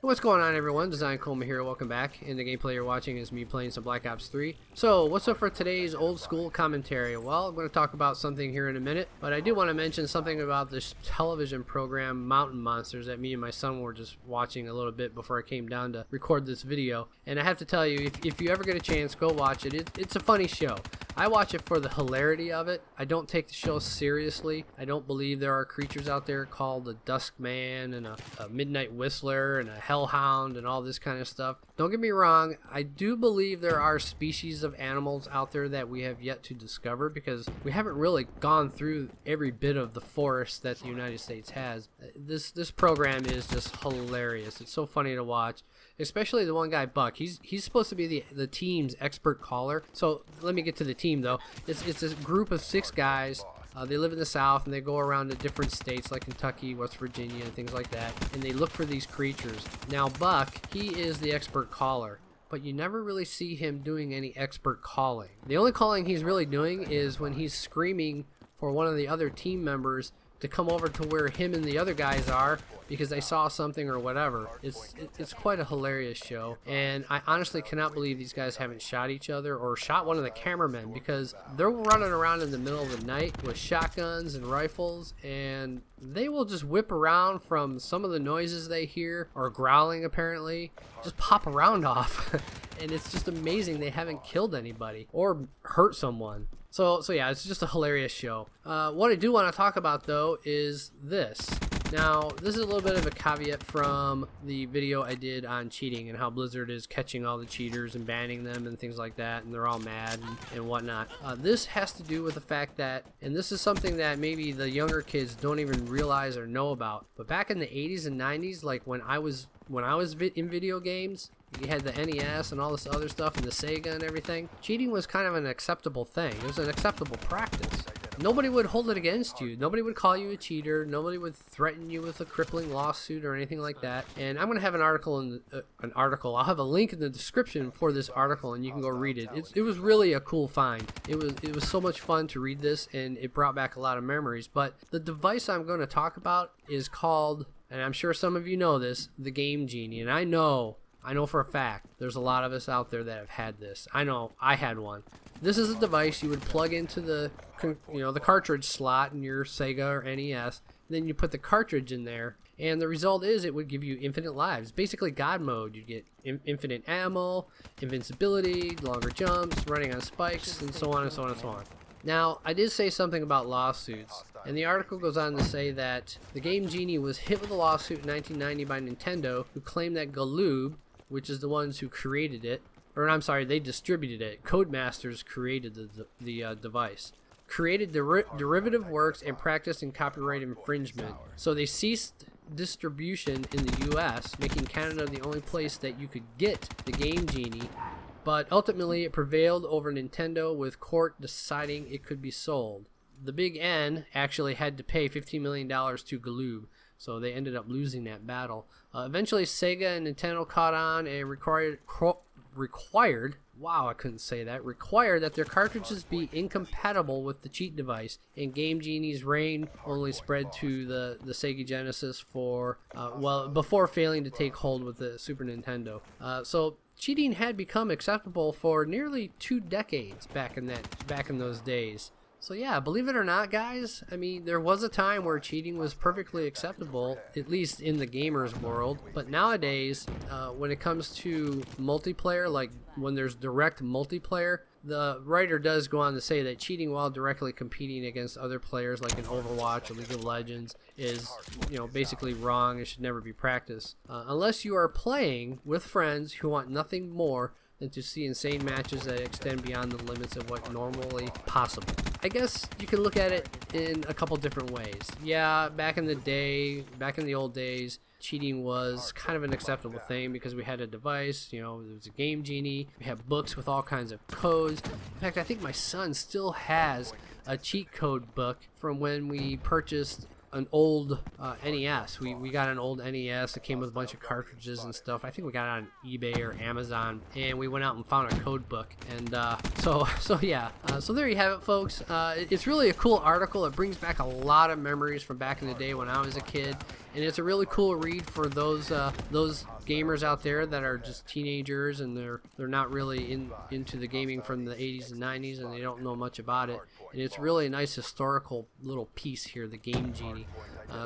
What's going on, everyone? Designedcoma here. Welcome back. And the gameplay you're watching is me playing some Black Ops 3. So, what's up for today's old school commentary? Well, I'm going to talk about something here in a minute, but I do want to mention something about this television program, Mountain Monsters, that me and my son were just watching a little bit before I came down to record this video. And I have to tell you, if you ever get a chance, go watch it. It's a funny show. I watch it for the hilarity of it. I don't take the show seriously. I don't believe there are creatures out there called a Dusk Man and a Midnight Whistler and a Hellhound and all this kind of stuff. Don't get me wrong, I do believe there are species of animals out there that we have yet to discover because we haven't really gone through every bit of the forest that the United States has. This program is just hilarious. It's so funny to watch. Especially the one guy, Buck. He's supposed to be the team's expert caller. So let me get to the team, though. It's a group of 6 guys. They live in the South, and they go around to different states like Kentucky, West Virginia, and things like that. And they look for these creatures. Now, Buck, he is the expert caller. But you never really see him doing any expert calling. The only calling he's really doing is when he's screaming for one of the other team members to come over to where him and the other guys are because they saw something or whatever. It's quite a hilarious show, and I honestly cannot believe these guys haven't shot each other or shot one of the cameramen because they're running around in the middle of the night with shotguns and rifles, and they will just whip around from some of the noises they hear, or growling apparently, just pop around off. And it's just amazing they haven't killed anybody or hurt someone. So yeah, it's just a hilarious show. What I do want to talk about, though, is this. Now, this is a little bit of a caveat from the video I did on cheating and how Blizzard is catching all the cheaters and banning them and things like that, and they're all mad and whatnot. This has to do with the fact that, and this is something that maybe the younger kids don't even realize or know about, but back in the 80s and 90s, like when I was in video games, you had the NES and all this other stuff and the Sega and everything. Cheating was kind of an acceptable thing. It was an acceptable practice. Nobody would hold it against you. Nobody would call you a cheater. Nobody would threaten you with a crippling lawsuit or anything like that. And I'm going to have an article I'll have a link in the description for this article, and you can go read it. It was really a cool find. It was so much fun to read this, and it brought back a lot of memories. But the device I'm going to talk about is called, and I'm sure some of you know this, the Game Genie. And I know for a fact there's a lot of us out there that have had this. I know I had one. This is a device you would plug into the cartridge slot in your Sega or NES. Then you put the cartridge in there, and the result is it would give you infinite lives. Basically God mode. You'd get infinite ammo, invincibility, longer jumps, running on spikes, and so on and so on and so on. Now, I did say something about lawsuits, and the article goes on to say that the Game Genie was hit with a lawsuit in 1990 by Nintendo, who claimed that Galoob, which is the ones who created it, or I'm sorry, they distributed it. Codemasters created the device. Created derivative works and practiced in copyright infringement. So they ceased distribution in the US, making Canada the only place that you could get the Game Genie. But ultimately it prevailed over Nintendo, with court deciding it could be sold. The Big N actually had to pay $15 million to Galoob, so they ended up losing that battle. Eventually Sega and Nintendo caught on and required that their cartridges be incompatible with the cheat device, and Game Genie's reign only spread to the Sega Genesis before failing to take hold with the Super Nintendo. So cheating had become acceptable for nearly 2 decades back in those days. So yeah, believe it or not, guys, I mean, there was a time where cheating was perfectly acceptable, at least in the gamers world. But nowadays, when it comes to multiplayer, like when there's direct multiplayer, the writer does go on to say that cheating while directly competing against other players, like in Overwatch or League of Legends, is, basically wrong and should never be practiced. Unless you are playing with friends who want nothing more than to see insane matches that extend beyond the limits of what normally possible. I guess you can look at it in a couple different ways. Yeah, back in the old days, cheating was kind of an acceptable thing because we had a device, there was a Game Genie, we had books with all kinds of codes. In fact, I think my son still has a cheat code book from when we purchased an old NES. We got an old NES. It came with a bunch of cartridges and stuff. I think we got it on eBay or Amazon, and we went out and found a code book. And so yeah. So there you have it, folks. It's really a cool article. It brings back a lot of memories from back in the day when I was a kid, and it's a really cool read for those gamers out there that are just teenagers and they're not really into the gaming from the 80s and 90s, and they don't know much about it. And it's really a nice historical little piece here, the Game Genie.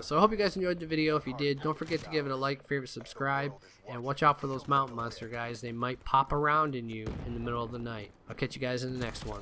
So I hope you guys enjoyed the video. If you did, don't forget to give it a like, favorite, subscribe, and watch out for those mountain monster guys. They might pop around in you in the middle of the night. I'll catch you guys in the next one.